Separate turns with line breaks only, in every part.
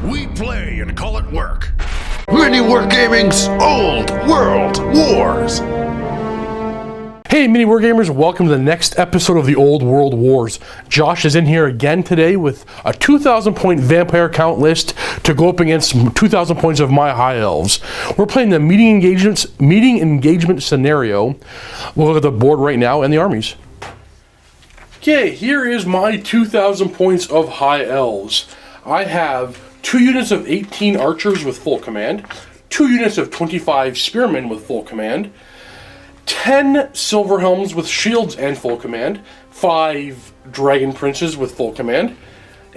We play and call it work. MiniWarGaming's Old World Wars.
Hey MiniWarGamers, welcome to the next episode of the Old World Wars. Josh is in here again today with a 2,000 point vampire count list to go up against 2,000 points of my high elves. We're playing the meeting engagement scenario. We'll look at the board right now and the armies. Okay, here is my 2,000 points of high elves. I have 2 units of 18 archers with full command, 2 units of 25 spearmen with full command, 10 silver helms with shields and full command, 5 dragon princes with full command,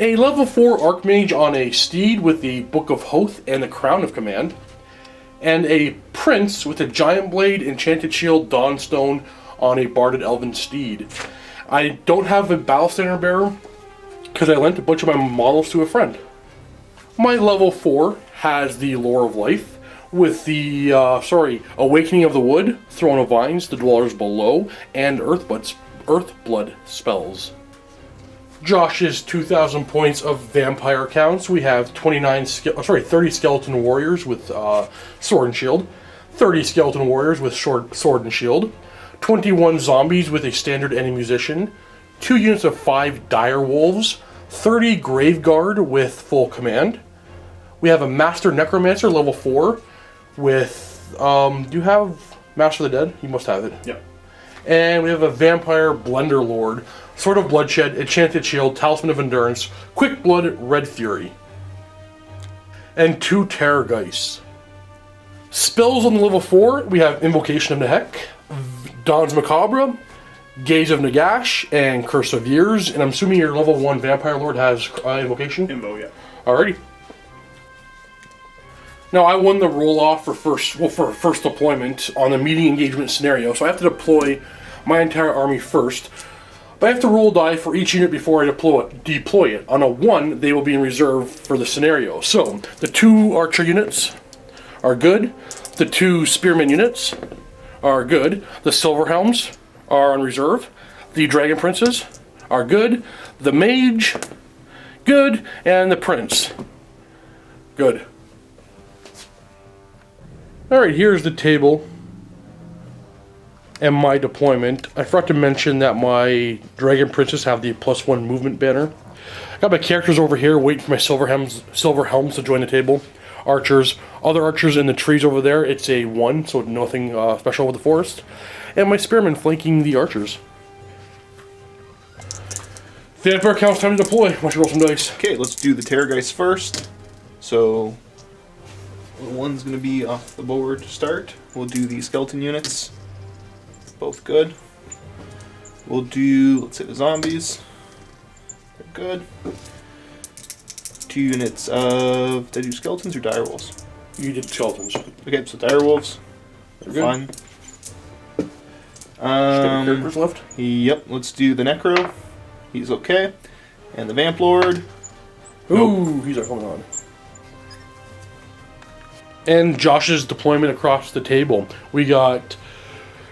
a level 4 archmage on a steed with the Book of Hoth and the Crown of Command, and a prince with a giant blade, enchanted shield, dawnstone on a barded elven steed. I don't have a battle standard bearer because I lent a bunch of my models to a friend. My level 4 has the Lore of Life with the, Awakening of the Wood, Throne of Vines, The Dwellers Below, and Earthblood spells. Josh's 2,000 points of vampire counts. We have 30 skeleton warriors with sword and shield, 30 skeleton warriors with sword and shield, 21 zombies with a standard and a musician, 2 units of 5 dire wolves, 30 grave guard with full command. We have a master necromancer level 4 with, do you have Master of the Dead? You must have it.
Yep.
And we have a vampire blender lord, Sword of Bloodshed, enchanted shield, talisman of endurance, quick blood, red fury. And 2 terrorgeists. Spells on the level 4, we have Invocation of Nehek, Dawn's Macabre, Gaze of Nagash, and Curse of Years. And I'm assuming your level 1 vampire lord has invocation?
Invo, yeah.
Alrighty. Now I won the roll-off for first deployment on the meeting engagement scenario, so I have to deploy my entire army first. But I have to roll a die for each unit before I deploy it. On a 1, they will be in reserve for the scenario. So, the 2 archer units are good. The 2 spearmen units are good. The silver helms are on reserve. The dragon princes are good. The mage, good. And the prince, good. Alright, here's the table and my deployment. I forgot to mention that my dragon princes have the +1 movement banner. I got my characters over here waiting for my silver helms to join the table. Archers, other archers in the trees over there, it's a 1, so nothing special with the forest. And my spearmen flanking the archers. Vampire count's time to deploy. Why don't you roll some dice?
Okay, let's do the Terrorgeist first. So, one's going to be off the board to start. We'll do the skeleton units. Both good. We'll do, let's say, the zombies. They're good. 2 units of, did I do skeletons or dire wolves?
You did skeletons.
Okay, so dire wolves. They're fine.
Characters left?
Yep, let's do the Necro. He's okay. And the Vamp Lord.
Ooh, he's not coming on. And Josh's deployment across the table. We got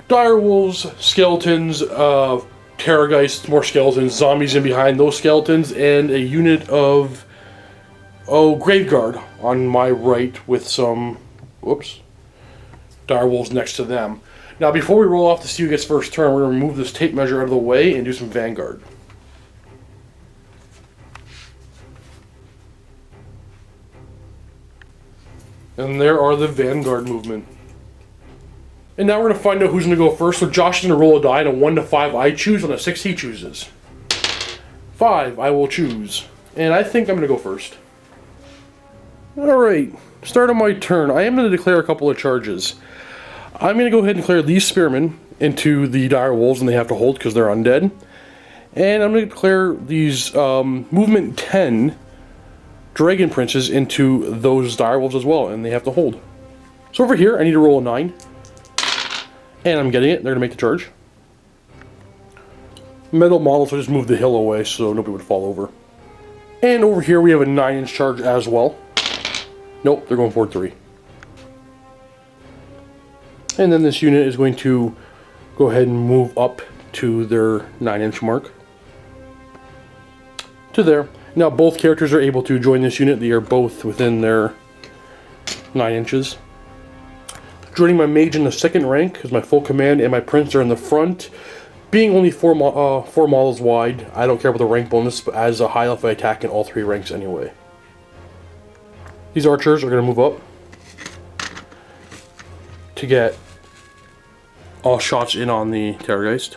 dire wolves, skeletons, terrorgeists, more skeletons, zombies in behind those skeletons, and a unit of grave guard on my right with some dire wolves next to them. Now before we roll off to see who gets first turn, we're going to remove this tape measure out of the way and do some vanguard. And there are the vanguard movement. And now we're going to find out who's going to go first. So Josh is going to roll a die, and a 1 to 5 I choose, on a 6 he chooses. 5 I will choose. And I think I'm going to go first. Alright, start of my turn. I am going to declare a couple of charges. I'm going to go ahead and declare these spearmen into the dire wolves, and they have to hold because they're undead. And I'm going to declare these movement 10 dragon princes into those dire wolves as well, and they have to hold. So over here, I need to roll a 9. And I'm getting it. They're going to make the charge. Metal models will just move the hill away so nobody would fall over. And over here we have a 9-inch charge as well. Nope, they're going forward 3. And then this unit is going to go ahead and move up to their 9-inch mark. To there. Now both characters are able to join this unit. They are both within their 9 inches. Joining my mage in the second rank is my full command, and my prince are in the front. Being only 4 models wide, I don't care about the rank bonus, but as a high elf I attack in all 3 ranks anyway. These archers are going to move up to get all shots in on the Terrorgeist.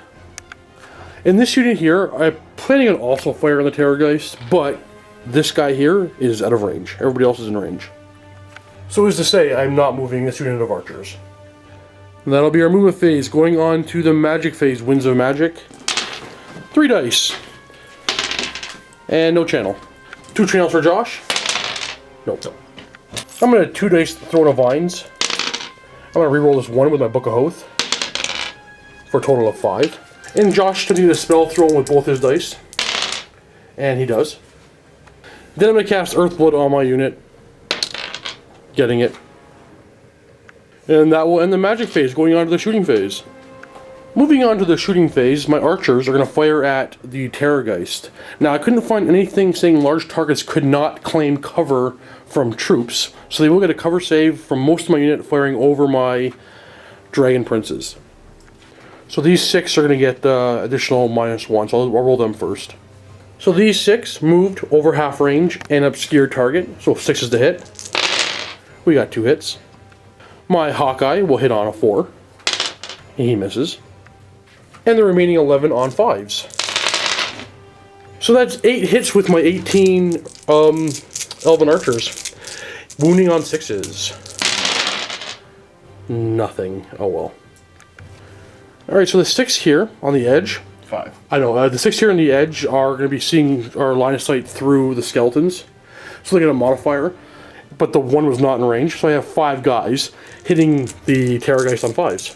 In this unit here, I'm planning on also firing on the Terrorgeist, but this guy here is out of range. Everybody else is in range. So as to say, I'm not moving this unit of archers. And that'll be our movement phase. Going on to the magic phase, Winds of Magic. 3 dice. And no channel. 2 channels for Josh? Nope. I'm going to 2 dice thrown of vines. I'm going to reroll this 1 with my Book of Oath. For a total of 5. And Josh should need a spell thrown with both his dice. And he does. Then I'm going to cast Earthblood on my unit. Getting it. And that will end the magic phase, going on to the shooting phase. Moving on to the shooting phase, my archers are going to fire at the Terrorgeist. Now, I couldn't find anything saying large targets could not claim cover from troops, so they will get a cover save from most of my unit firing over my Dragon Princes. So these 6 are going to get additional -1, so I'll roll them first. So these 6 moved over half range and obscured target, so 6 is the hit. We got 2 hits. My Hawkeye will hit on a 4. He misses. And the remaining 11 on 5s. So that's 8 hits with my 18 Elven Archers. Wounding on 6s. Nothing. Oh well. Alright, so the 6 here on the edge.
5.
I know, the 6 here on the edge are going to be seeing our line of sight through the skeletons. So they get a modifier. But the 1 was not in range, so I have 5 guys hitting the Terrorgeist on 5s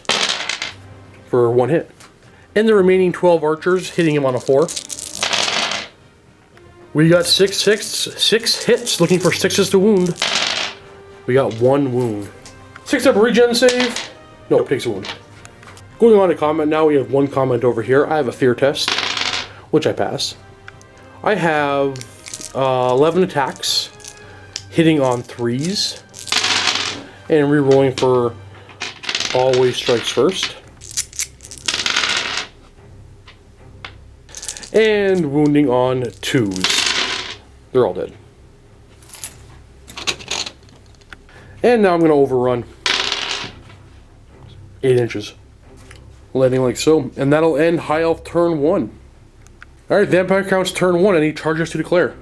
for 1 hit. And the remaining 12 archers hitting him on a 4. We got 6 hits, looking for 6s to wound. We got 1 wound. 6 up regen save. Nope, takes a wound. Going on to combat now, we have 1 comment over here. I have a fear test, which I pass. I have 11 attacks. Hitting on 3s, and re-rolling for always strikes first, and wounding on 2s. They're all dead. And now I'm going to overrun 8 inches, landing like so, and that'll end High Elf turn 1. Alright, Vampire counts turn 1. Any charges to declare?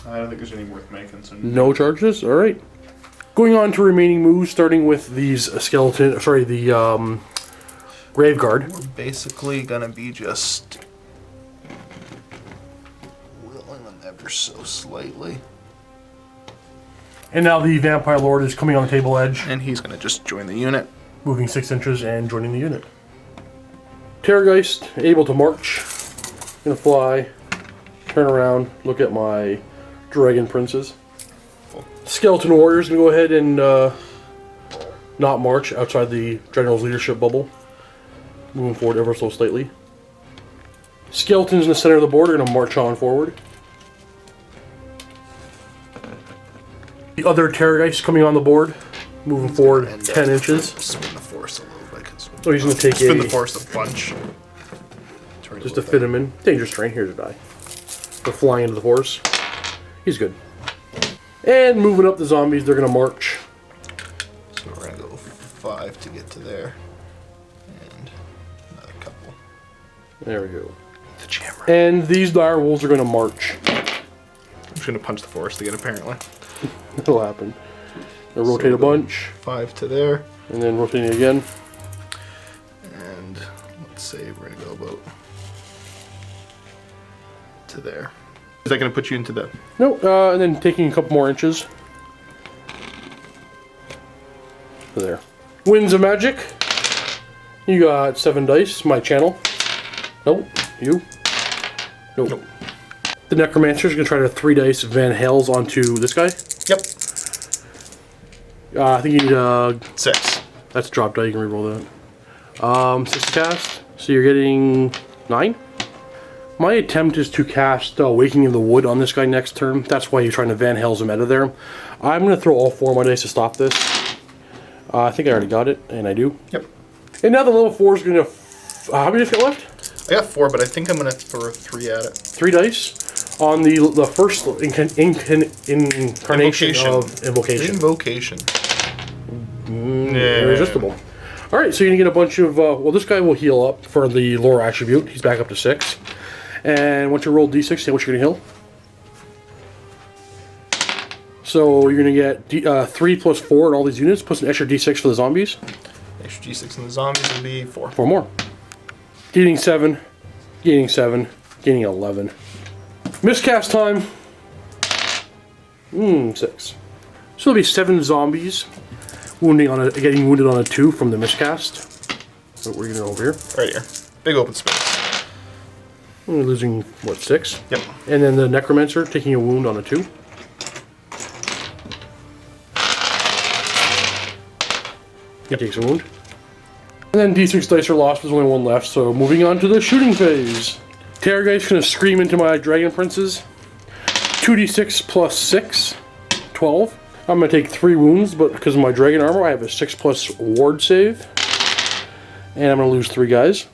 I don't think there's any worth making. So
no charges? Alright. Going on to remaining moves, starting with these skeleton, sorry, the Grave Guard.
We're basically gonna be just whittling them ever so slightly.
And now the Vampire Lord is coming on the table edge.
And he's gonna just join the unit.
Moving 6 inches and joining the unit. Terrorgeist, able to march. Gonna fly, turn around, look at my Dragon Princes. Skeleton Warriors gonna go ahead and not march outside the General's leadership bubble. Moving forward ever so slightly. Skeletons in the center of the board are gonna march on forward. The other Terrorgeist coming on the board, moving forward 10 inches.
Spin the force a little bit.
So he's gonna take
spin the force a bunch.
Just to fit him in. Dangerous terrain, here to die. We're flying into the force. He's good. And moving up the zombies, they're gonna march.
So we're gonna go 5 to get to there. And another couple.
There we go.
The jammer.
And these dire wolves are gonna march.
I'm just gonna punch the forest again, apparently.
That'll happen. They'll rotate a bunch.
5 to there.
And then rotating again.
And let's say we're gonna go about to there. Is that gonna put you into the...
No, and then taking a couple more inches. To there. Winds of Magic. You got 7 dice, my channel. Nope, you. Nope. The Necromancer's gonna try to 3 dice Van Hales onto this guy.
Yep.
I think you need
6.
that's a drop die, you can reroll that. 6 to cast, so you're getting 9. My attempt is to cast Waking of the Wood on this guy next turn. That's why he's trying to Van Helsing out of there. I'm going to throw all 4 of my dice to stop this. I think I already got it, and I do.
Yep.
And now the level 4 is going to... how many dice got left?
I got 4, but I think I'm going to throw 3 at it.
3 dice on the first incarnation of Invocation.
Invocation.
Irresistible. Alright, so you're going to get a bunch of... well, this guy will heal up for the lore attribute. He's back up to 6. And once you roll d6, see what you're going to heal. So you're going to get 3 plus 4 in all these units, plus an extra d6 for the zombies.
Extra d6 in the zombies will be 4.
4 more. Gaining 7, gaining 7, gaining 11. Miscast time. 6. So there'll be 7 zombies getting wounded on a 2 from the miscast. So we're going over here.
Right here. Big open space.
We're losing, what, 6?
Yep.
And then the Necromancer taking a wound on a 2. He takes a wound. And then d6 dice are lost, there's only 1 left, so moving on to the shooting phase. Terrorgeist going to scream into my Dragon Princes. 2d6 plus 6, 12. I'm going to take 3 wounds, but because of my Dragon Armor, I have a 6 plus ward save. And I'm going to lose 3 guys.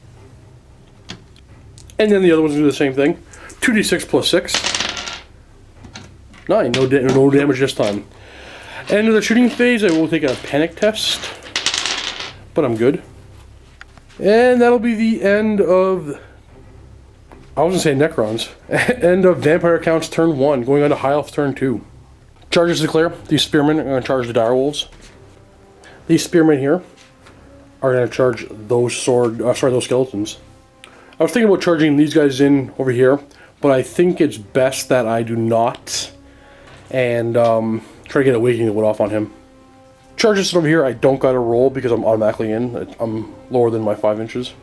And then the other ones do the same thing. 2d6 plus 6. 9, no damage this time. End of the shooting phase, I will take a panic test. But I'm good. And that'll be the end of... I was going to say Necrons. End of Vampire Counts turn 1, going on to High Elf turn 2. Charges declare. These Spearmen are going to charge the Direwolves. These Spearmen here are going to charge those those Skeletons. I was thinking about charging these guys in over here, but I think it's best that I do not. And try to get a Waking the Wood off on him. Charges over here, I don't got to roll because I'm automatically in. I'm lower than my 5 inches.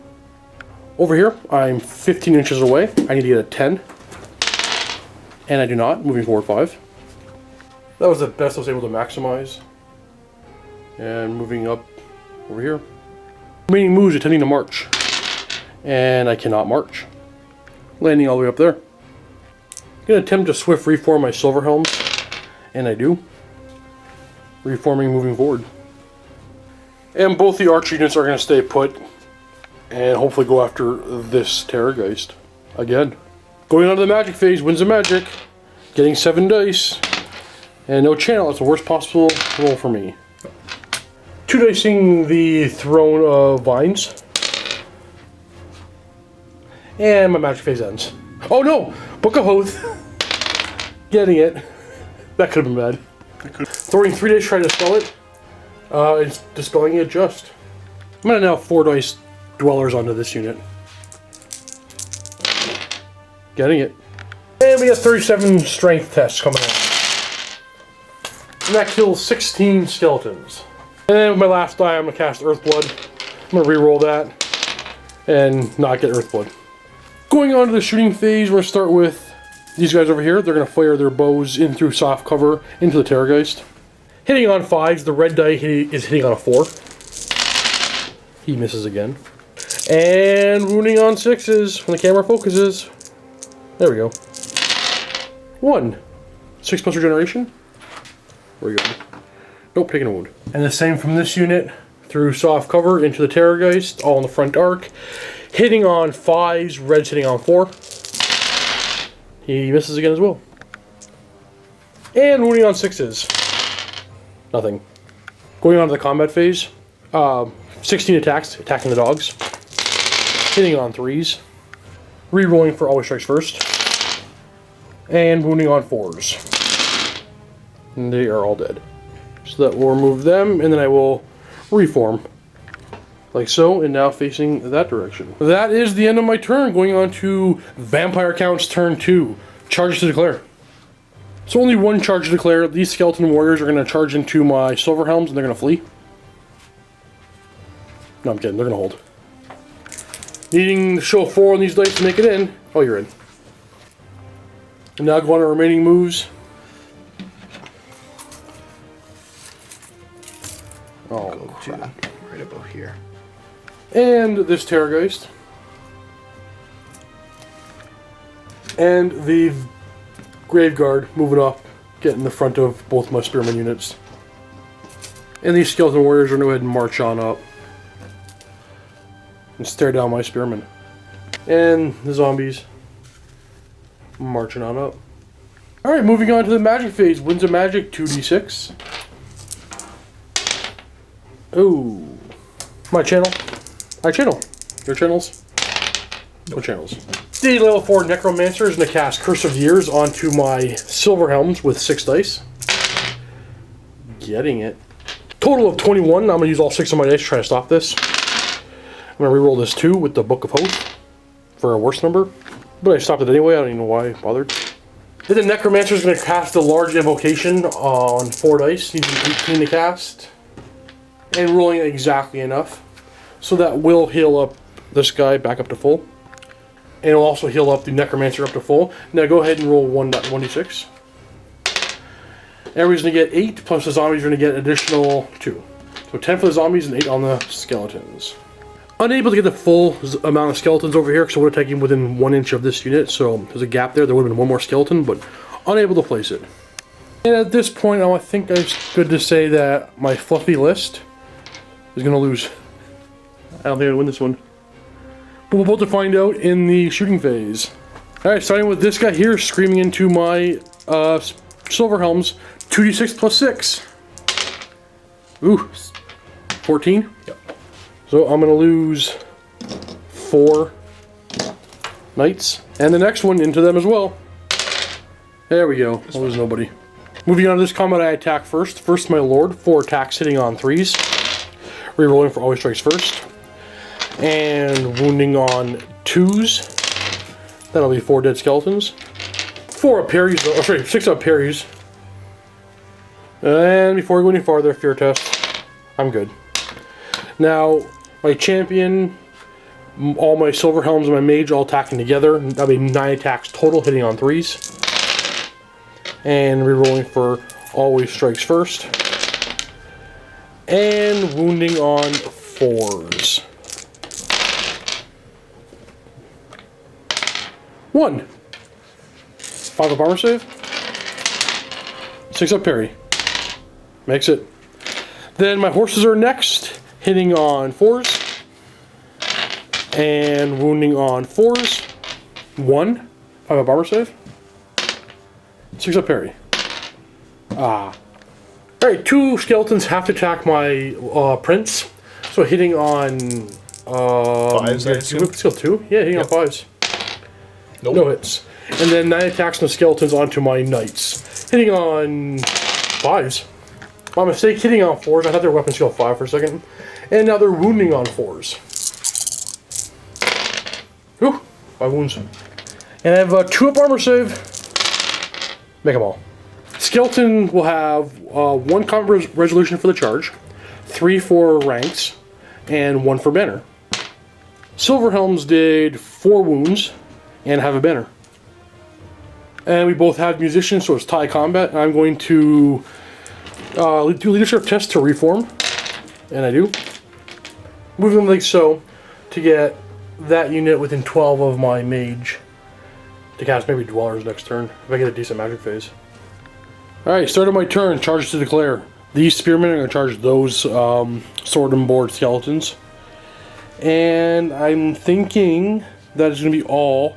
Over here, I'm 15 inches away. I need to get a 10. And I do not, moving forward 5. That was the best I was able to maximize. And moving up over here. Remaining moves attempting to march. And I cannot march. Landing all the way up there. I'm going to attempt to swift reform my Silver Helms. And I do. Reforming moving forward. And both the archer units are going to stay put. And hopefully go after this Terrorgeist. Again. Going on to the magic phase, Winds of Magic. Getting 7 dice. And no channel, that's the worst possible roll for me. 2 dicing the Throne of Vines. And my magic phase ends. Oh no! Book of Oath. Getting it. That could have been bad. Throwing 3 dice, trying to dispel it. It's dispelling it just. I'm going to now 4 dice Dwellers onto this unit. Getting it. And we got 37 strength tests coming in. And that kills 16 skeletons. And then with my last die, I'm going to cast Earthblood. I'm going to re-roll that. And not get Earthblood. Going on to the shooting phase, we're going to start with these guys over here. They're going to fire their bows in through soft cover into the Terrorgeist. Hitting on 5s, the red die is hitting on a 4. He misses again. And wounding on 6s when the camera focuses. There we go. 1. 6 plus regeneration. Very good. Nope, taking a wound. And the same from this unit. Through soft cover into the Terrorgeist, all in the front arc. Hitting on 5s, red's hitting on 4. He misses again as well. And wounding on 6s. Nothing. Going on to the combat phase. 16 attacks, attacking the dogs. Hitting on 3s. Re-rolling for always strikes first. And wounding on 4s. And they are all dead. So that will remove them, and then I will reform. Like so, and now facing that direction. That is the end of my turn. Going on to Vampire Counts turn 2. Charges to declare. So only 1 charge to declare. These skeleton warriors are going to charge into my Silver Helms, and they're going to flee. No, I'm kidding. They're going to hold. Needing to show 4 on these dice to make it in. Oh, you're in. And now go on to remaining moves. Oh,
go crap. Right about here.
And this Terrorgeist. And the Grave Guard moving up, getting in the front of both my Spearman units. And these Skeleton Warriors are going to go ahead and march on up. And stare down my Spearmen. And the Zombies marching on up. Alright, moving on to the Magic phase. Winds of Magic, 2d6. Oh. My channel. I channel. Your channels? No channels. The level 4 Necromancer is going to cast Curse of Years onto my Silver Helms with 6 dice. Getting it. Total of 21. I'm going to use all 6 of my dice to try to stop this. I'm going to reroll this 2 with the Book of Hope for a worse number. But I stopped it anyway. I don't even know why I bothered. Then the Necromancer is going to cast a large invocation on 4 dice, using 18 to cast. And rolling exactly enough. So that will heal up this guy back up to full. And it'll also heal up the Necromancer up to full. Now go ahead and roll 1d6. Everybody's going to get 8, plus the zombies are going to get an additional 2. So 10 for the zombies and 8 on the skeletons. Unable to get the full amount of skeletons over here because I would have taken within 1 inch of this unit. So there's a gap there. There would have been 1 more skeleton, but unable to place it. And at this point, I think it's good to say that my fluffy list is going to lose. I don't think I'm going to win this one. But we're about to find out in the shooting phase. Alright, starting with this guy here, screaming into my Silver Helms. 2d6 plus 6. Ooh, 14? Yep. So I'm going to lose 4 knights. And the next one into them as well. There we go. I'll lose nobody. Moving on to this combat, I attack first. First, my Lord. 4 attacks hitting on 3s. Rerolling for always strikes first. And wounding on 2s. That'll be 4 dead skeletons. 4 up parries, oh sorry, 6 up parries. And before we go any farther, fear test. I'm good. Now, my champion, all my Silver Helms and my mage all attacking together. That'll be 9 attacks total, hitting on 3s. And rerolling for always strikes first. And wounding on 4s. 1. 5 up armor save. 6 up parry. Makes it. Then my horses are next, hitting on 4s. And wounding on 4s. 1. 5 up armor save. 6 up parry. Alright, 2 skeletons have to attack my prince. So hitting on
5s, I assume?
Skill 2? Yeah, hitting on 5s.
Nope.
No hits. And then 9 attacks on the skeletons onto my knights. Hitting on 5s. By mistake, hitting on 4s. I thought they were weapon skill 5 for a second. And now they're wounding on 4s. Whew, 5 wounds. And I have a 2 up armor save. Make them all. Skeleton will have 1 combat resolution for the charge, 3 for ranks, and 1 for banner. Silver Helms did 4 wounds and have a banner. And we both have musicians, so it's tie combat. I'm going to do leadership test to reform, and I do. Move them like so to get that unit within 12 of my mage to cast maybe Dwellers next turn if I get a decent magic phase. Alright, start of my turn, charge to declare. These spearmen are going to charge those sword and board skeletons. And I'm thinking that is going to be all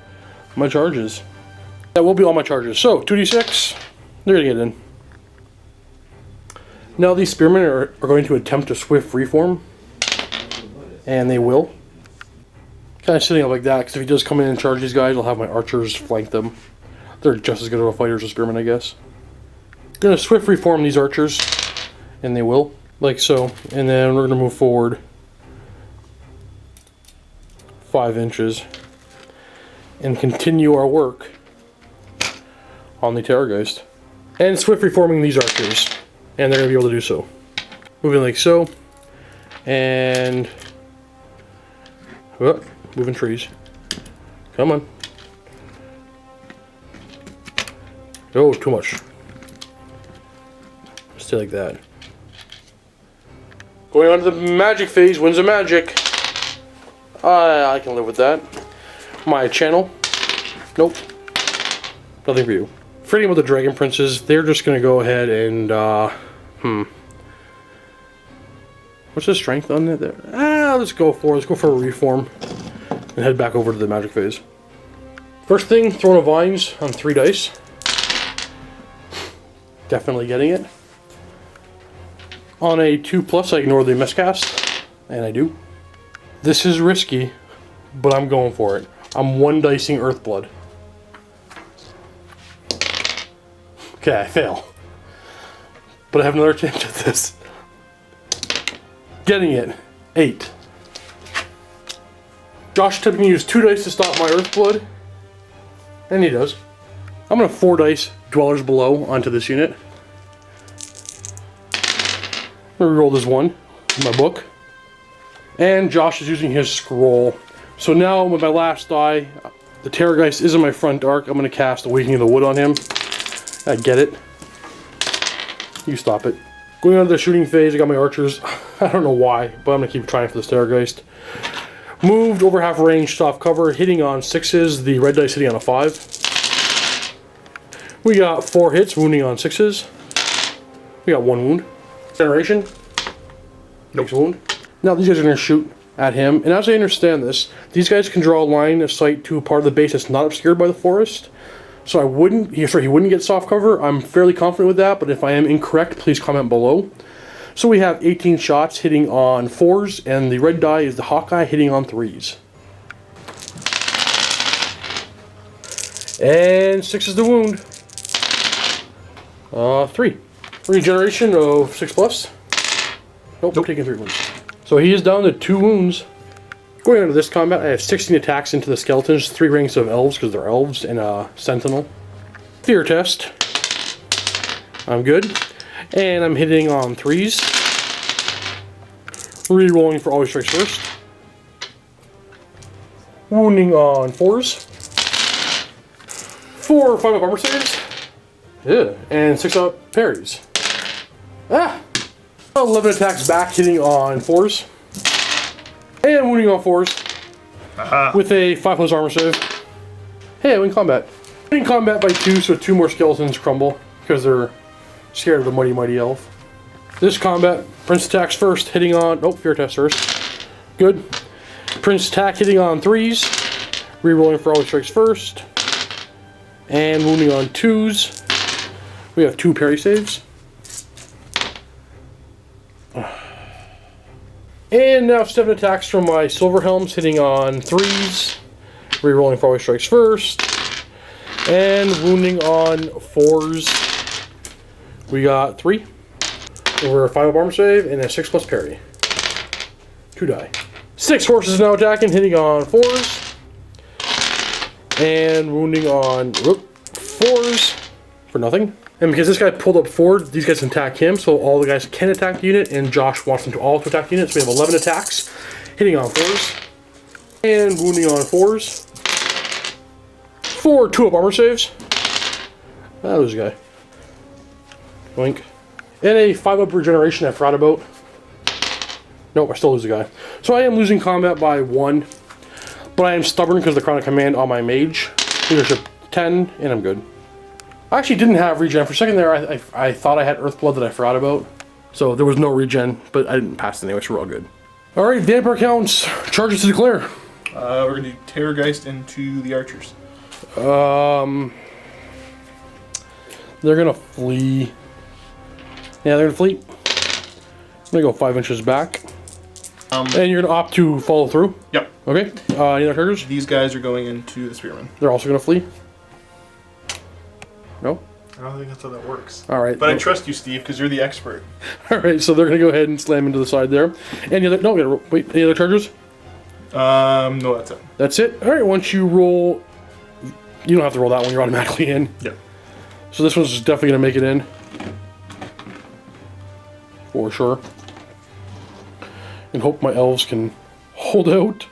my charges. That will be all my charges. So, 2d6, they're going to get in. Now these spearmen are going to attempt to swift reform. And they will. Kind of sitting up like that, because if he does come in and charge these guys, I'll have my archers flank them. They're just as good of a fighter as a spearman, I guess. Gonna swift reform these archers, and they will, like so. And then we're gonna move forward 5 inches and continue our work on the Terrorgeist. And swift reforming these archers, and they're gonna be able to do so. Moving like so, and moving trees. Come on. Oh, too much. Stay like that. Going on to the magic phase, Winds of Magic. I can live with that. My channel. Nope. Nothing for you. Forgetting about the Dragon Princes, they're just going to go ahead and, what's the strength on it there? Let's go for a reform and head back over to the magic phase. First thing, Throne of Vines on 3 dice. Definitely getting it. On a 2+, I ignore the miscast, and I do. This is risky, but I'm going for it. I'm 1 dicing Earthblood. Okay, I fail. But I have another chance at this. Getting it. 8. Josh attempting to use 2 dice to stop my Earthblood. And he does. I'm going to 4 dice Dwellers Below onto this unit. I'm going to reroll this 1 in my book. And Josh is using his scroll. So now with my last die, the Terrorgeist is in my front arc. I'm going to cast Awakening of the Wood on him. I get it. You stop it. Going on to the shooting phase, I got my archers. I don't know why, but I'm going to keep trying for this Terrorgeist. Moved over half range, soft cover, hitting on 6s. The red dice hitting on a 5. We got 4 hits, wounding on 6s. We got 1 wound. Generation. Next wound. Now these guys are going to shoot at him. And as I understand this, these guys can draw a line of sight to a part of the base that's not obscured by the forest. So he wouldn't get soft cover. I'm fairly confident with that, but if I am incorrect, please comment below. So we have 18 shots hitting on 4s, and the red die is the Hawkeye hitting on 3s. And 6 is the wound. 3. Regeneration of 6+. Nope, I'm taking 3 wounds. So he is down to 2 wounds. Going into this combat, I have 16 attacks into the skeletons, 3 ranks of elves because they're elves, and a sentinel. Fear test. I'm good. And I'm hitting on 3s. Rerolling for Always Strikes First. Wounding on 4s. 4 or 5 up armor saves. Yeah. And 6 up parries. 11 attacks back, hitting on 4s. And wounding on 4s. With a 5+ armor save. Hey, I win combat. In combat by 2, so 2 more skeletons crumble because they're scared of the mighty elf. This combat, Prince attacks first, hitting on... Oh, fear test first. Good. Prince attack hitting on 3s. Rerolling for Always Strikes First. And wounding on 2s. We have 2 parry saves. And now 7 attacks from my Silver Helms, hitting on 3s. Rerolling for Always Strikes First. And wounding on 4s. We got 3. Over a 5 up armor save and a 6+ parry. 2 die. 6 horses now attacking, hitting on 4s. And wounding on 4s for nothing. And because this guy pulled up forward, these guys can attack him, so all the guys can attack the unit, and Josh wants them to all to attack the unit. So we have 11 attacks, hitting on 4s. And wounding on 4s. 4 2-up armor saves. That was a guy. Blink. And a 5-up regeneration I forgot about. Nope, I still lose a guy. So I am losing combat by 1. But I am stubborn because of the Crown of Command on my mage. Leadership 10, and I'm good. I actually didn't have regen. For a second there, I thought I had Earthblood that I forgot about. So there was no regen, but I didn't pass anyway, so we're all good. Alright, Vampire counts. Charges to declare.
We're going to do Terrorgeist into the archers.
They're going to flee. Yeah, they're going to flee. I'm going to go 5 inches back. And you're going to opt to follow through?
Yep.
Okay. Any other chargers?
These guys are going into the Spearmen.
They're also going to flee? No?
I don't think that's how that works.
Alright.
But I trust you, Steve, because you're the expert.
Alright, so they're going to go ahead and slam into the side there. Any other... No, we gotta wait. Any other chargers?
No, that's it.
That's it? Alright, once you roll... You don't have to roll that one, you're automatically in.
Yep.
So this one's definitely going to make it in. For sure. And hope my elves can hold out.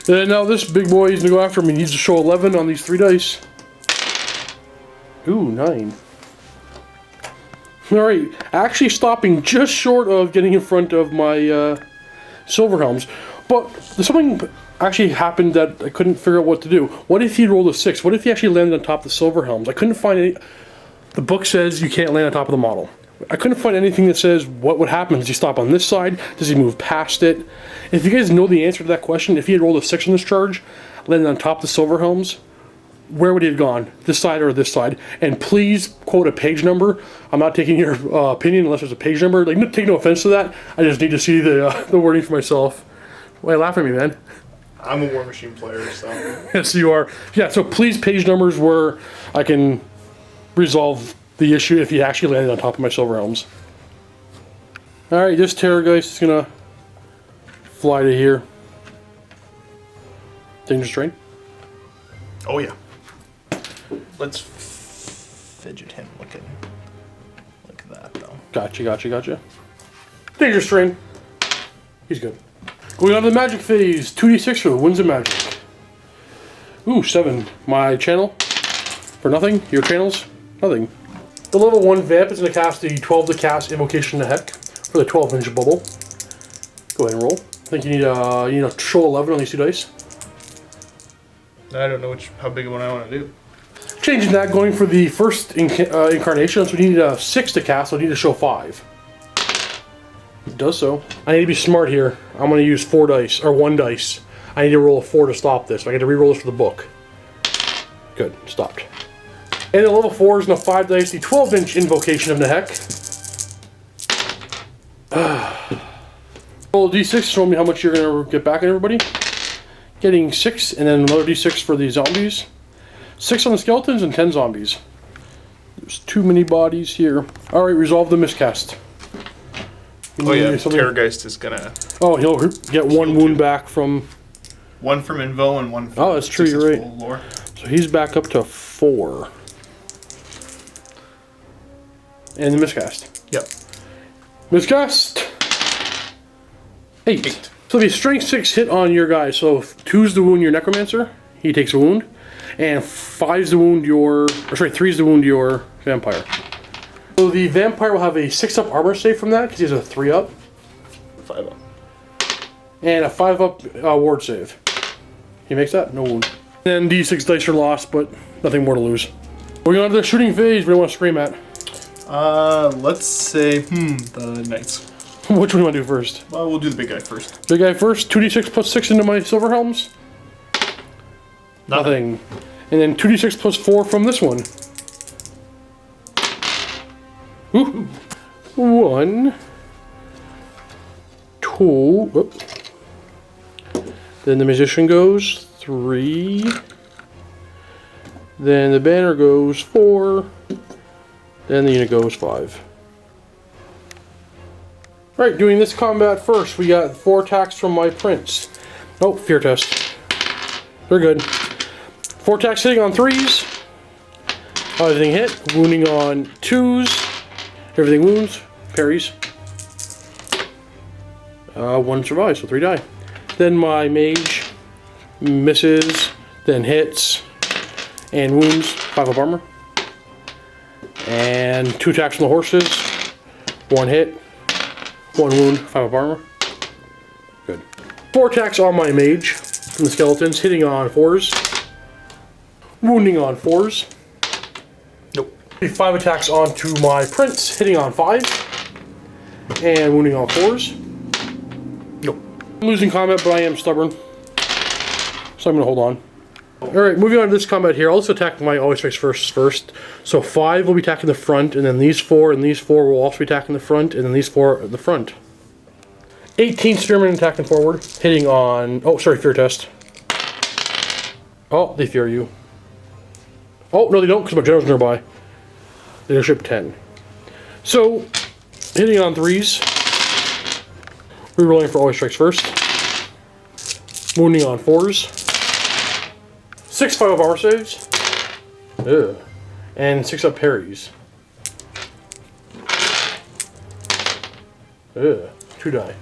And now this big boy is going to go after me. He needs to show 11 on these 3 dice. Ooh, 9. Alright, actually stopping just short of getting in front of my Silver Helms. But there's something actually happened that I couldn't figure out what to do. What if he rolled a 6? What if he actually landed on top of the silver helms? I couldn't find any. The book says you can't land on top of the model. I couldn't find anything that says what would happen. Does he stop on this side? Does he move past it? If you guys know the answer to that question, if he had rolled a 6 on this charge, landed on top of the silver helms, where would he have gone? This side or this side? And please quote a page number. I'm not taking your opinion unless there's a page number. Like, take no offense to that. I just need to see the wording for myself. Why are you laughing at me, man?
I'm a War Machine player, so.
Yes, you are. Yeah, so please page numbers where I can resolve the issue if he actually landed on top of my silver helms. Alright, this Terrorgeist is gonna fly to here. Dangerous terrain.
Oh, yeah. Let's fidget him looking like that, though.
Gotcha. Dangerous terrain. He's good. Going on to the magic phase. 2d6 for the Winds of Magic. Ooh, 7. My channel. For nothing. Your channels. Nothing. The level 1 vamp is going to cast the 12 to cast Invocation to Heck for the 12-inch bubble. Go ahead and roll. I think you need a show 11 on these 2 dice.
I don't know how big of one I want to do.
Changing that, going for the first incarnation, so we need a 6 to cast, so I need to show 5. It does so. I need to be smart here. I'm going to use 4 dice, or 1 dice. I need to roll a 4 to stop this. I get to re-roll this for the book. Good, stopped. And the level 4 is in a 5 dice, the 12-inch Invocation of Nehek. Roll a d6, show me how much you're going to get back on everybody. Getting 6, and then another d6 for the zombies. 6 on the skeletons and 10 zombies. There's too many bodies here. Alright, resolve the miscast.
Oh yeah, Terrorgeist is gonna...
Oh, he'll get 1 wound back from...
1 from Invo and 1 from...
Oh, that's true, you're right.
Lore.
So he's back up to 4. And the miscast.
Yep.
Miscast! 8. So the strength 6 hit on your guy. So if 2's the wound your necromancer, he takes a wound. And 5's the wound your... Or sorry, 3's the wound your vampire. So the vampire will have a 6-up armor save from that, because he has a 3-up.
5-up.
And a 5-up ward save. He makes that? No wound. And d6 dice are lost, but nothing more to lose. Going on to the shooting phase, what do you want to scream at?
Let's say, the knights.
Which one do you want to do first?
Well, we'll do the big guy first.
Big guy first, 2d6 plus 6 into my silver helms. Nothing. And then 2d6 plus 4 from this one. Ooh. 1, 2. Whoop. Then the magician goes 3. Then the banner goes 4. Then the unit goes 5. Right, doing this combat first, we got 4 attacks from my prince. Oh, fear test. They're good. 4 attacks hitting on 3s. Everything hit. Wounding on 2s. Everything wounds. Parries. 1 survives, so 3 die. Then my mage misses, then hits, and wounds. 5-up armor. And 2 attacks from the horses. 1 hit. 1 wound, 5-up armor. Good. 4 attacks on my mage from the skeletons, hitting on 4s. Wounding on 4s.
Nope.
5 attacks onto my prince, hitting on 5. And wounding on 4s.
Nope.
I'm losing combat, but I am stubborn. So I'm going to hold on. Alright, moving on to this combat here. I'll also attack my always strikes first. So 5 will be attacking the front, and then these 4 and these 4 will also be attacking the front, and then these 4 at the front. 18 spearmen attacking forward, hitting on... Oh, sorry, fear test. Oh, they fear you. Oh, no they don't, because my general's nearby. Leadership 10. So, hitting on 3s. Rerolling for always strikes first. Wounding on 4s. 6 5-up armor saves. Ugh. And 6-up parries. Ugh. 2 die.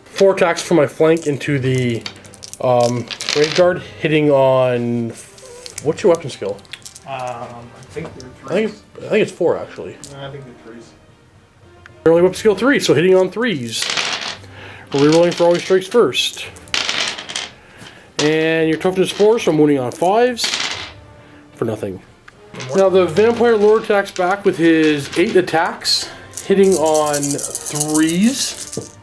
4 attacks from my flank into the range guard, hitting on... What's your weapon skill?
I think they're 3s.
I think it's 4 actually.
I think they're 3s.
Early weapon skill 3, so hitting on 3s. Rerolling for always strikes first. And your toughness 4, so I'm wounding on 5s for nothing. Now the Vampire Lord attacks back with his 8 attacks, hitting on 3s.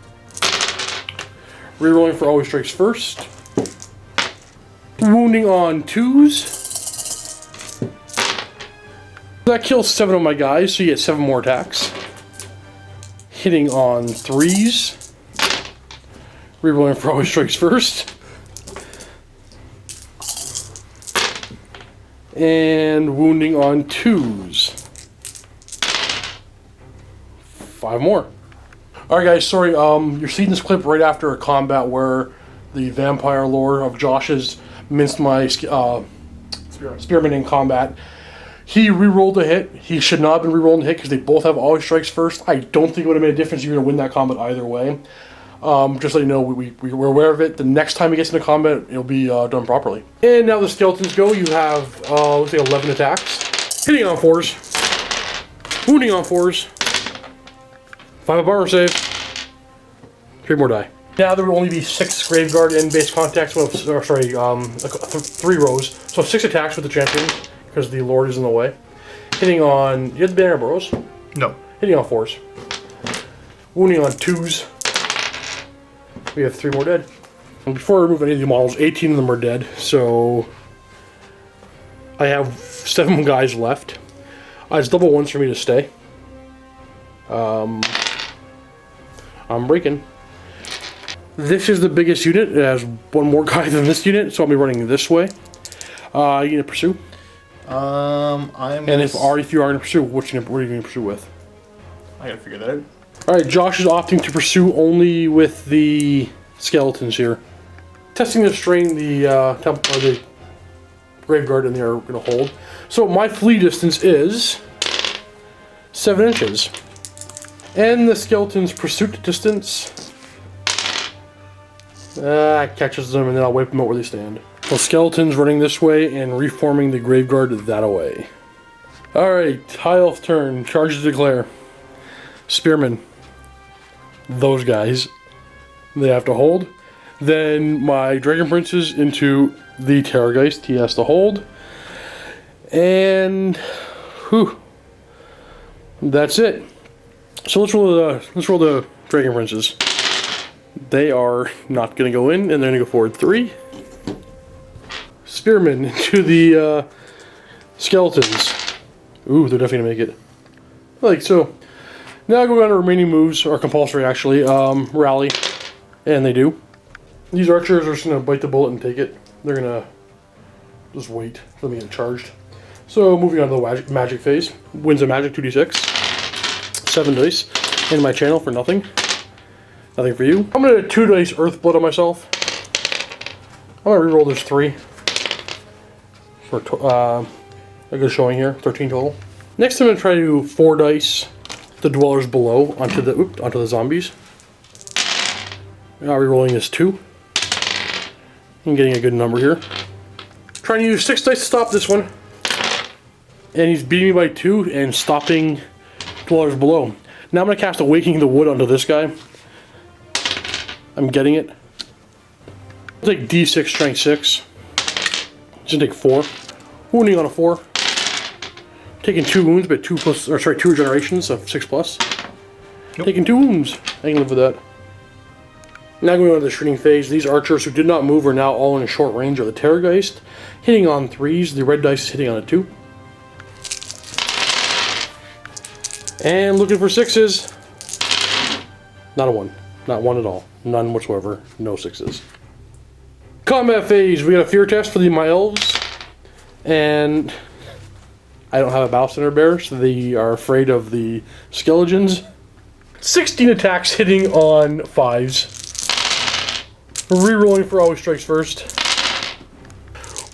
Rerolling for always strikes first. Wounding on 2s. That kills 7 of my guys, so you get 7 more attacks. Hitting on 3s. Rerolling for always strikes first. And wounding on 2s. 5 more. Alright guys, sorry, you're seeing this clip right after a combat where the Vampire Lord of Josh's minced my Spearman in combat. He re-rolled a hit. He should not have been re-rolling a hit because they both have always strikes first. I don't think it would have made a difference. You're going to win that combat either way. Just so you know, we're aware of it. The next time he gets into combat, it'll be done properly. And now the skeletons go. You have, let's say 11 attacks. Hitting on 4s. Wounding on 4s. 5 up armor save. 3 more die. Now there will only be 6 Graveguard and base contacts. Well, sorry, 3 rows. So 6 attacks with the champion because the Lord is in the way. Hitting on, you have the banner burrows?
No.
Hitting on 4s. Wounding on 2s. We have 3 more dead. And before I remove any of the models, 18 of them are dead. So I have 7 guys left. It's double 1s for me to stay. I'm breaking. This is the biggest unit. It has 1 more guy than this unit, so I'll be running this way. You gonna pursue? And if you are gonna pursue, what are you gonna pursue with?
I gotta figure that out.
Alright, Josh is opting to pursue only with the skeletons here. Testing to strain the temple or the Graveguard, and they are gonna hold. So my flee distance is 7 inches. And the skeleton's pursuit distance catches them, and then I'll wipe them out where they stand. So skeleton's running this way and reforming the Graveguard that away. Alright, High Elf turn. Charge to declare. Spearmen. Those guys. They have to hold. Then my Dragon Princes into the Terrorgeist. He has to hold. And whew. That's it. So let's roll the Dragon Princes. They are not going to go in, and they're going to go forward 3. Spearmen into the skeletons. Ooh, they're definitely going to make it. Like so. Now go down to remaining moves, or compulsory actually. Rally. And they do. These archers are just going to bite the bullet and take it. They're going to just wait for them to get charged. So moving on to the magic phase. Wins of magic 2d6. 7 dice. In my channel for nothing. Nothing for you. I'm going to 2 dice Earth Blood on myself. I'm going to reroll this 3. For a good showing here. 13 total. Next I'm going to try to do 4 dice the Dwellers Below onto the zombies. Now rerolling this 2. I'm getting a good number here. Trying to use 6 dice to stop this one. And he's beating me by 2 and stopping Dwellers Below. Now I'm going to cast Awakening the Wood onto this guy. I'm getting it. I'll take D6 strength 6. Just take 4. Wounding on a 4. Taking 2 wounds, but 2 regenerations of 6 plus. Nope. Taking 2 wounds. I can live with that. Now going on to the shooting phase. These archers who did not move are now all in short range of the Terrorgeist. Hitting on 3s. The red dice is hitting on a 2. And looking for 6s. Not a 1. Not 1 at all. None whatsoever. No 6s. Combat phase. We got a fear test for my elves. And I don't have a Battle Center bear, so they are afraid of the skeletons. 16 attacks hitting on 5s. Rerolling for always strikes first.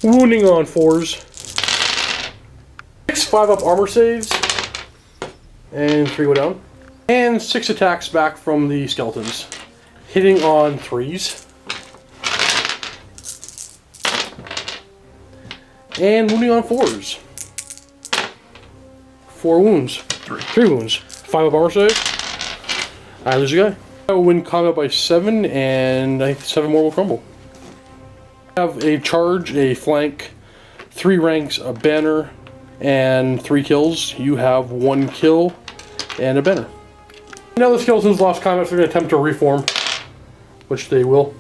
Wounding on 4s. 6 5-up armor saves. And 3 go down. And 6 attacks back from the skeletons. Hitting on 3s. And wounding on 4s. 4 wounds. 3 wounds. 5 up armor save. I lose a guy. I will win combat by 7, and I think 7 more will crumble. I have a charge, a flank, 3 ranks, a banner, and 3 kills. You have 1 kill and a banner. Now the skeletons lost combat, so they're going to attempt to reform, which they will.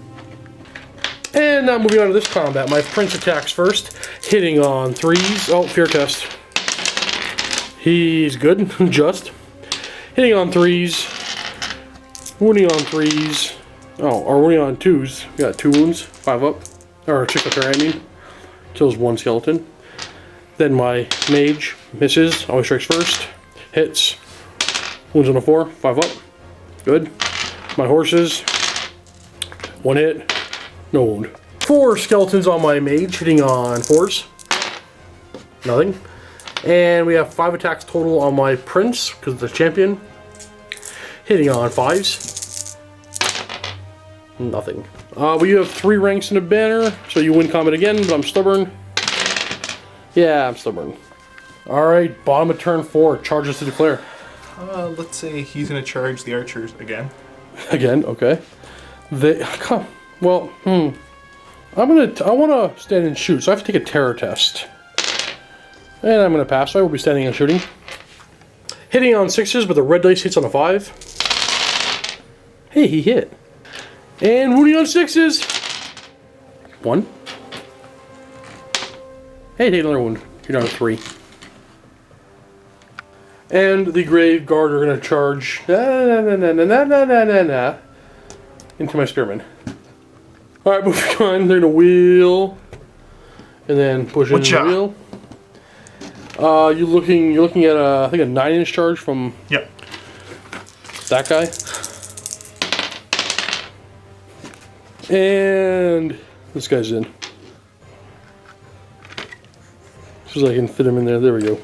And now moving on to this combat, my prince attacks first, hitting on 3s. Oh, fear test. He's good, just. Hitting on 3s, wounding on 3s. Oh, or wounding on 2s. We got 2 wounds, 5 up. Or 6 up there, I mean. Kills 1 skeleton. Then my mage misses, always strikes first. Hits. Wounds on a 4, 5 up. Good. My horses. 1 hit. No wound. 4 skeletons on my mage, hitting on 4s. Nothing. And we have 5 attacks total on my prince, because of the champion. Hitting on 5s. Nothing. We have 3 ranks in a banner, so you win combat again, but I'm stubborn. Yeah, I'm stubborn. Alright, bottom of turn 4, charges to declare.
Let's say he's gonna charge the archers again.
Again, okay. Well, I wanna stand and shoot, so I have to take a terror test. And I'm gonna pass, so I will be standing and shooting. Hitting on 6s, but the red dice hits on a 5. Hey, he hit. And wounding on 6s. 1. Hey, take another wound. You're down to 3. And the Grave Guard are going to charge into my Spearman. Alright, moving on. They're going to wheel. And then push in the wheel. You're looking at I think a 9-inch charge from that guy. And this guy's in. So I can fit him in there. There we go.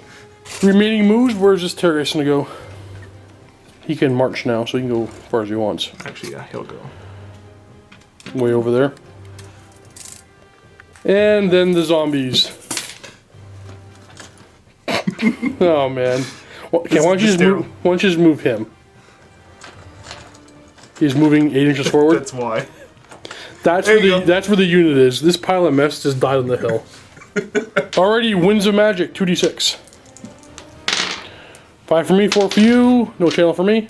Remaining moves, where's this terrorist gonna go? He can march now, so he can go as far as he wants.
Actually, yeah, he'll go.
Way over there. And then the zombies. Oh man. Well, okay, why don't you just move him? He's moving 8 inches forward.
That's why.
That's where the unit is. This pile of mess just died on the hill. Alrighty, Winds of Magic, 2d6. 5 for me, 4 for you. No channel for me.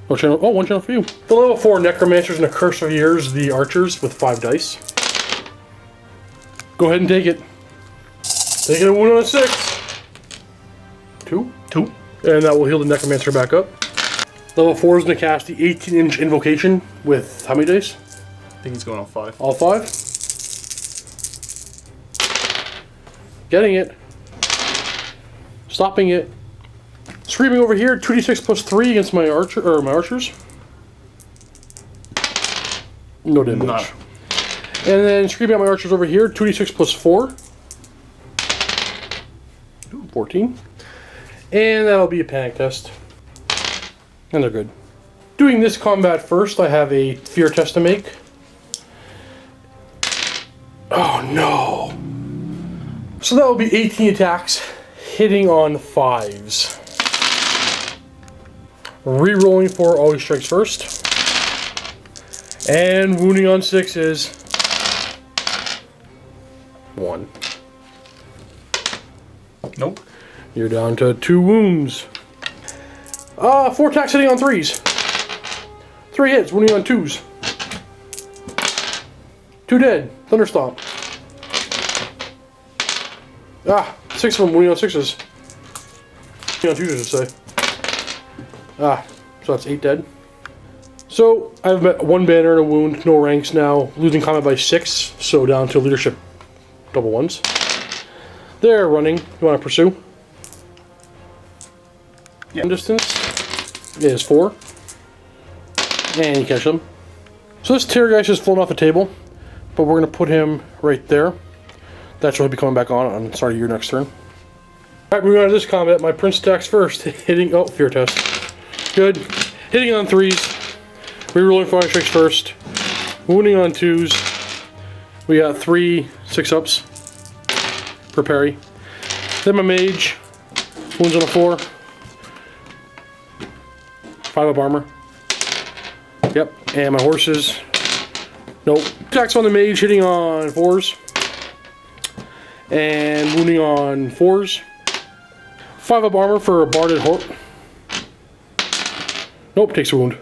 No channel. Oh, 1 channel for you. The level 4 Necromancers and a Curse of Years, the Archers with 5 dice. Go ahead and take it. Take it a 1 on a 6. 2. 2. And that will heal the Necromancer back up. Level 4 is going to cast the 18-inch Invocation with how many dice?
I think he's going on 5.
All 5? Getting it. Stopping it. Screaming over here, 2d6 plus 3 against my archers. No damage.
No.
And then screaming at my archers over here, 2d6 plus 4. 14. And that'll be a panic test. And they're good. Doing this combat first, I have a fear test to make. Oh no. So that will be 18 attacks, hitting on 5s. Rerolling 4 always strikes first. And wounding on 6s. 1.
Nope.
You're down to 2 wounds. 4 attacks hitting on 3s. 3 hits, wounding on 2s. 2 dead. Thunderstomp. 6 of them wounding on 6s. Wounding on 2s, I should say. So that's 8 dead. So I've met 1 banner and a wound, no ranks now. Losing combat by 6, so down to leadership double 1s. They're running. You want to pursue? Yeah. Distance is 4. And you catch them. So this Terrorgeist is flown off the table, but we're going to put him right there. That's where he'll be coming back on the start of your next turn. Alright, moving on to this combat. My Prince attacks first. Hitting. Oh, fear test. Good. Hitting on 3s. Rerolling 5 strikes first. Wounding on 2s. We got 3 6-ups per parry. Then my mage. Wounds on a 4. 5 up armor. And my horses. Nope. Attacks on the mage, hitting on 4s. And wounding on 4s. 5 up armor for a barded horse. Nope, takes a wound.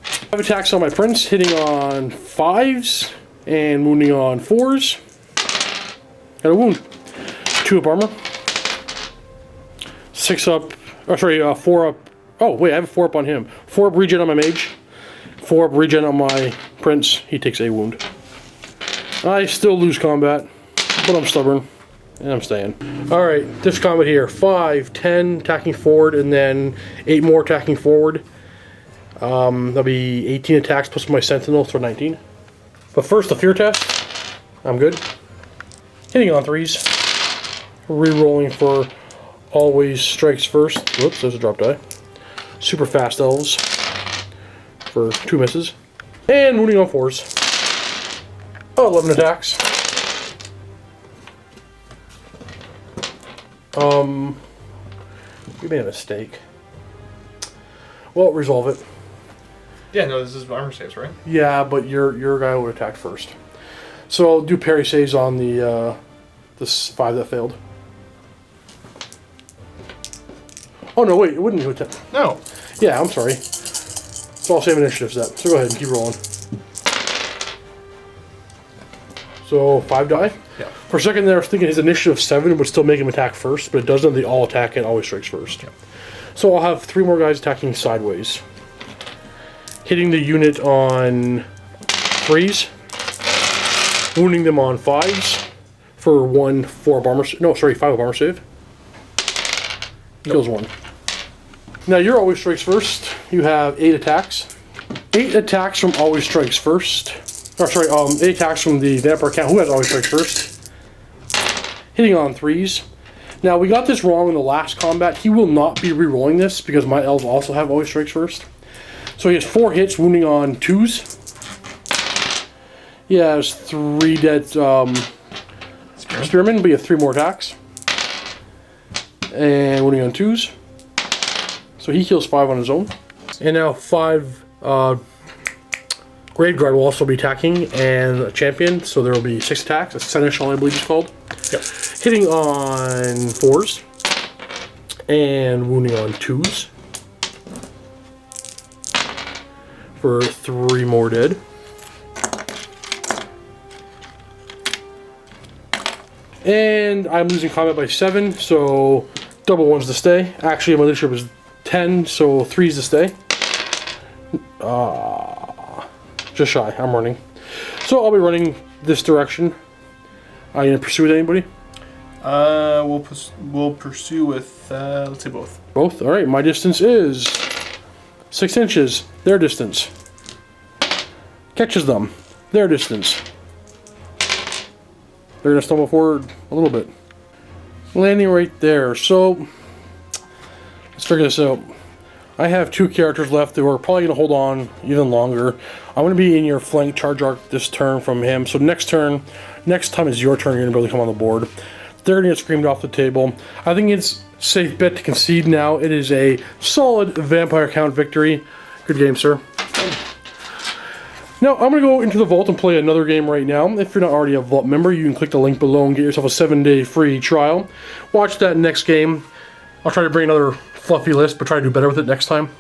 5 attacks on my prince, hitting on 5s. And wounding on 4s. Got a wound. 2 up armor. 6 up. Oh, sorry, 4 up. Oh, wait, I have a 4 up on him. 4 up regen on my mage. 4 up regen on my prince. He takes a wound. I still lose combat, but I'm stubborn. And I'm staying. Alright, this combat here. 5, 10 attacking forward, and then 8 more attacking forward. That'll be 18 attacks plus my sentinel, so 19. But first, the fear test. I'm good. Hitting on 3s. Rerolling for always strikes first. Whoops, there's a drop die. Super fast elves for 2 misses. And wounding on 4s. 11 attacks. We made a mistake. Well, resolve it.
Yeah, no, this is armor saves, right?
Yeah, but your guy would attack first. So I'll do parry saves on the this 5 that failed. Oh no, wait, it wouldn't do attack.
No.
Yeah, I'm sorry. So I'll save initiatives that. So go ahead and keep rolling. So 5 die.
Yeah.
For a second there, I was thinking his initiative 7 would still make him attack first, but it doesn't. They all attack and always strikes first.
Yeah.
So I'll have 3 more guys attacking sideways. Hitting the unit on 3s. Wounding them on 5s. For 1 4 up armor. No, sorry, 5 up armor save. Kills 1. Now you're always strikes first. You have 8 attacks. 8 attacks from always strikes first. Oh, sorry, 8 attacks from the vampire count, who has always strikes first. Hitting on 3s. Now we got this wrong in the last combat. He will not be re-rolling this because my elves also have always strikes first. So he has 4 hits, wounding on 2s. He has 3 dead spearmen, but he has 3 more attacks. And wounding on 2s. So he kills 5 on his own. And now 5 Graveguard will also be attacking, and a champion, so there will be 6 attacks. A seneschal, I believe it's called.
Yep.
Hitting on 4s. And wounding on 2s. For 3 more dead. And I'm losing combat by 7, so double 1s to stay. Actually, my leadership is 10, so 3s to stay. Just shy. I'm running. So I'll be running this direction. Are you gonna pursue with anybody?
We'll pursue with let's say both.
Both? Alright, my distance is 6 inches. Their distance. Catches them. Their distance. They're gonna stumble forward a little bit. Landing right there. So let's figure this out. I have 2 characters left that are probably going to hold on even longer. I'm going to be in your flank charge arc this turn from him. So next time is your turn, you're going to be able to come on the board. They're going to get screamed off the table. I think it's safe bet to concede now. It is a solid vampire count victory. Good game, sir. Now, I'm going to go into the vault and play another game right now. If you're not already a vault member, you can click the link below and get yourself a 7-day free trial. Watch that next game. I'll try to bring another fluffy list, but try to do better with it next time.